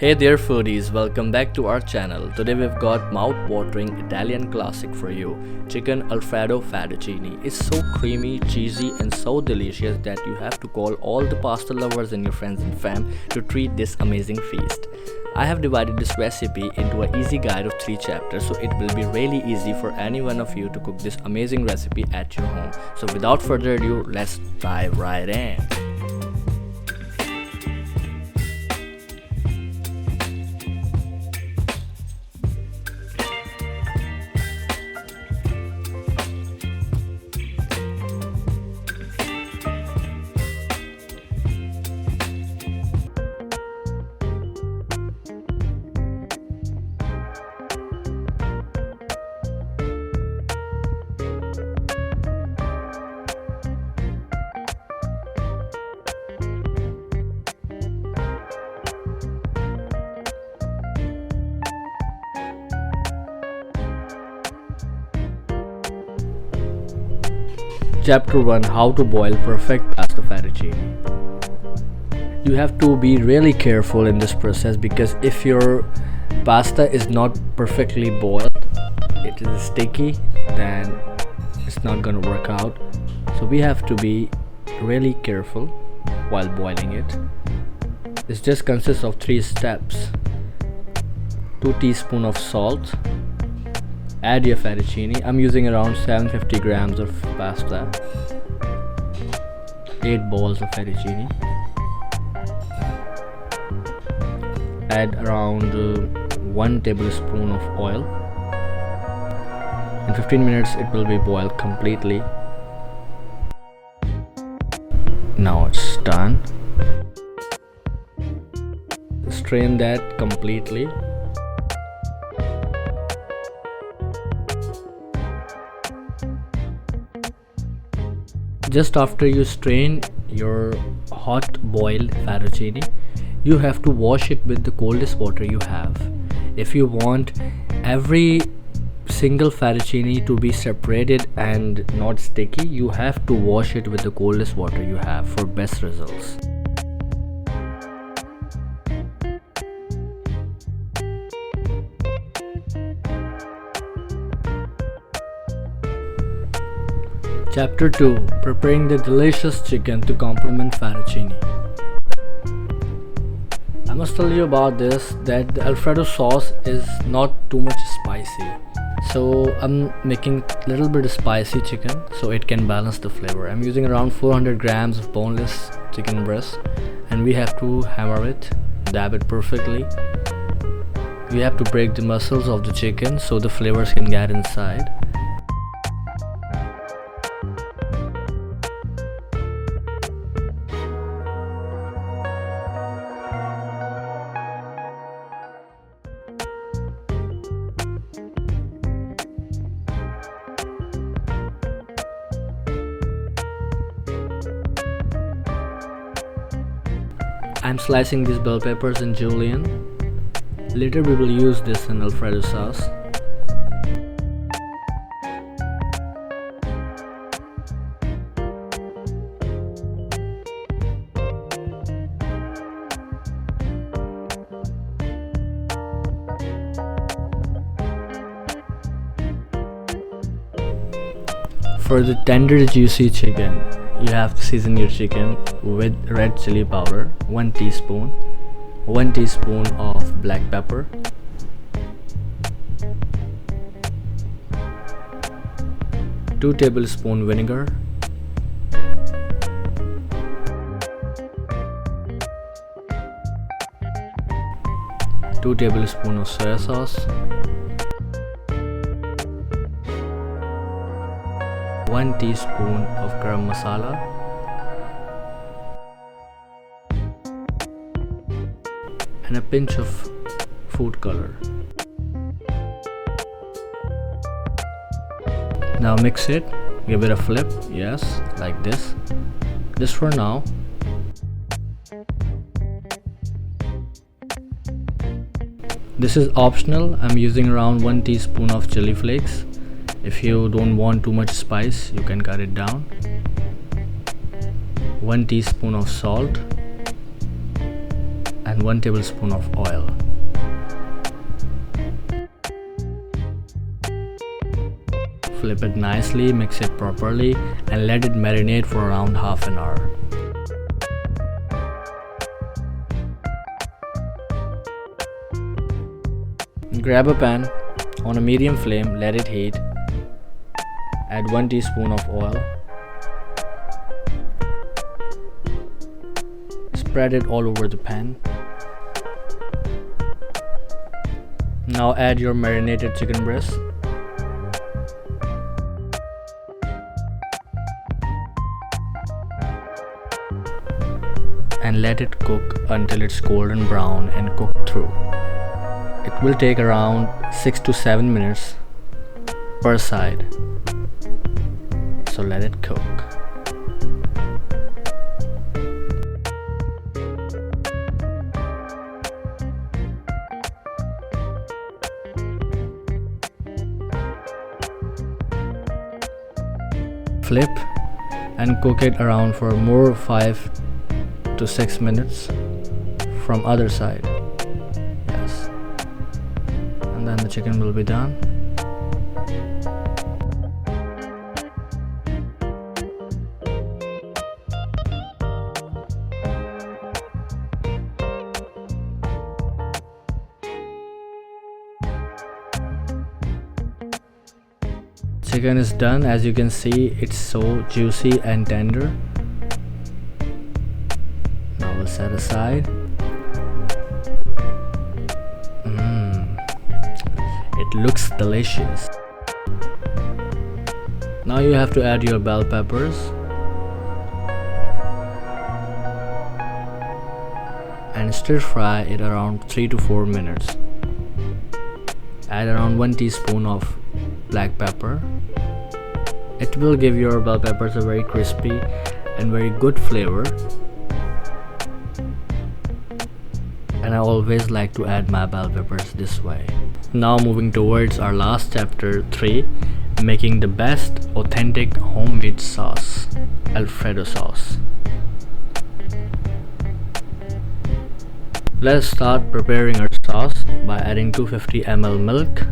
Hey there foodies, welcome back to our channel. Today we've got mouth-watering Italian classic for you, Chicken Alfredo Fettuccine. It's so creamy, cheesy and so delicious that you have to call all the pasta lovers and your friends and fam to treat this amazing feast. I have divided this recipe into an easy guide of 3 chapters, so it will be really easy for any one of you to cook this amazing recipe at your home. So without further ado, let's dive right in. Chapter 1, How to boil perfect pasta fettuccine. You have to be really careful in this process because if your pasta is not perfectly boiled, it is sticky, then it's not gonna work out. So we have to be really careful while boiling it. This just consists of 3 steps. 2 teaspoons of salt. Add your fettuccine. I'm using around 750 grams of pasta. 8 balls of fettuccine. Add around 1 tablespoon of oil. In 15 minutes it will be boiled completely. Now it's done. Strain that completely. Just after you strain your hot boiled fettuccine, you have to wash it with the coldest water you have. If you want every single fettuccine to be separated and not sticky, you have to wash it with the coldest water you have for best results. Chapter 2, Preparing the delicious chicken to complement fettuccine. I must tell you about this that the Alfredo sauce is not too much spicy. So I'm making a little bit of spicy chicken so it can balance the flavor. I'm using around 400 grams of boneless chicken breast and we have to hammer it, dab it perfectly. We have to break the muscles of the chicken so the flavors can get inside. I'm slicing these bell peppers in julienne. Later we will use this in Alfredo sauce. For the tender juicy chicken, you have to season your chicken with red chili powder, 1 teaspoon, 1 teaspoon of black pepper, two tablespoon vinegar, two tablespoon of soya sauce, 1 teaspoon of garam masala, and a pinch of food color. Now mix it, give it a flip, yes, like this. Just for now. This is optional. I'm using around 1 teaspoon of chili flakes. If you don't want too much spice, you can cut it down. 1 teaspoon of salt and and 1 tablespoon of oil. Flip it nicely, mix it properly, and let it marinate for around half an hour. Grab a pan on a medium flame, let it heat. Add 1 teaspoon of oil. Spread it all over the pan. Now add your marinated chicken breast. And let it cook until it's golden brown and cooked through. It will take around 6 to 7 minutes per side. So let it cook. Flip and cook it around for more 5 to 6 minutes from other side. Yes. And then the chicken will be done. Chicken is done. As you can see, it's so juicy and tender. Now we'll set aside. It looks delicious. Now you have to add your bell peppers and stir fry it around 3 to 4 minutes. Add around 1 teaspoon of black pepper. It will give your bell peppers a very crispy and very good flavor. And I always like to add my bell peppers this way. Now moving towards our last chapter 3, making the best authentic homemade sauce, Alfredo sauce. Let's start preparing our sauce by adding 250 ml milk.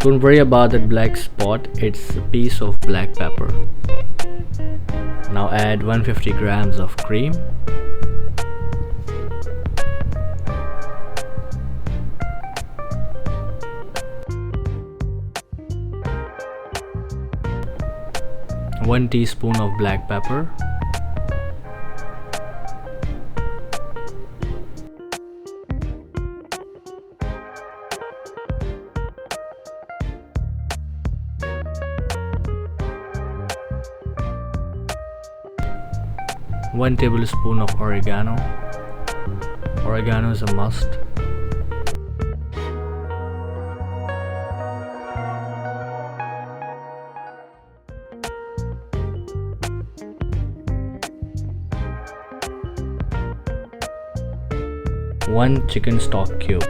Don't worry about that black spot, it's a piece of black pepper. Now add 150 grams of cream. One teaspoon of black pepper. One tablespoon of oregano. Oregano is a must. One chicken stock cube.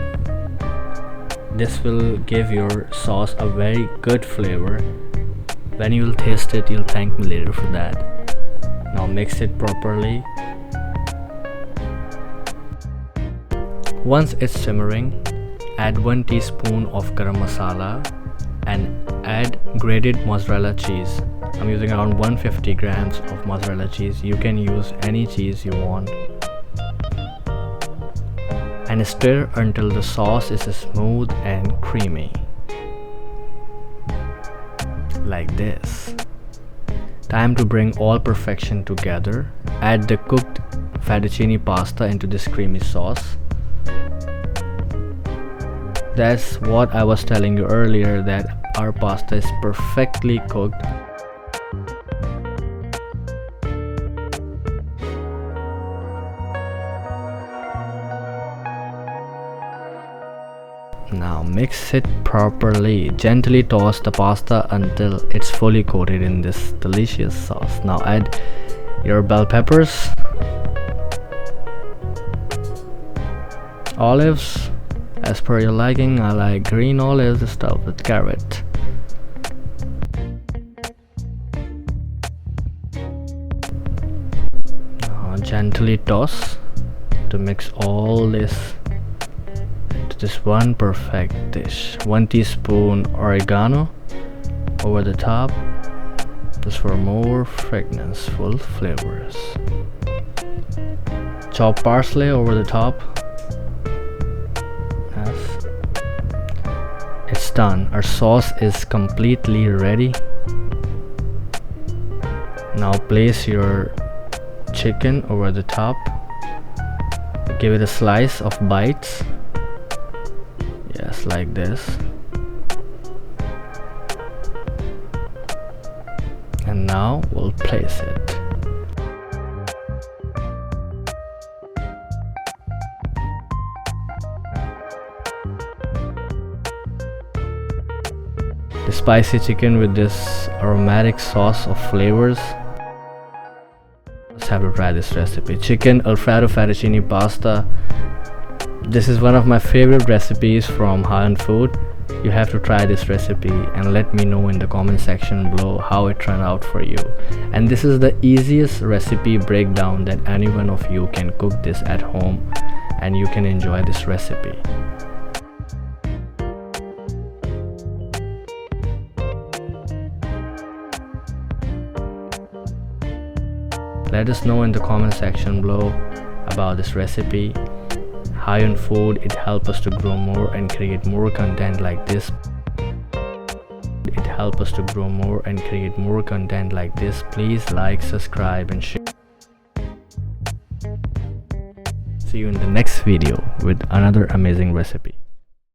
This will give your sauce a very good flavor. When you will taste it, you'll thank me later for that. Now mix it properly. Once it's simmering, add 1 teaspoon of garam masala and add grated mozzarella cheese. I'm using around 150 grams of mozzarella cheese. You can use any cheese you want. And stir until the sauce is smooth and creamy. Like this. Time to bring all perfection together. Add the cooked fettuccine pasta into this creamy sauce. That's what I was telling you earlier, that our pasta is perfectly cooked. Now mix it properly. Gently toss the pasta until it's fully coated in this delicious sauce. Now add your bell peppers, olives, as per your liking. I like green olives stuffed with carrot. Now gently toss to to mix all this into this one perfect dish. 1 teaspoon oregano over the top, just for more fragrance-full flavors. Chopped parsley over the top. Yes. It's done. Our sauce is completely ready. Now place your chicken over the top. Give it a slice of bites. Yes, like this. And now we'll place it. The spicy chicken with this aromatic sauce of flavors. Let's have to try this recipe. Chicken Alfredo Fettuccine pasta. This is one of my favorite recipes from high-end food. You have to try this recipe and let me know in the comment section below how it turned out for you. And this is the easiest recipe breakdown that any one of you can cook this at home and you can enjoy this recipe. Let us know in the comment section below about this recipe. High-end food, it helps us to grow more and create more content like this. Please like, subscribe and share. See you in the next video with another amazing recipe.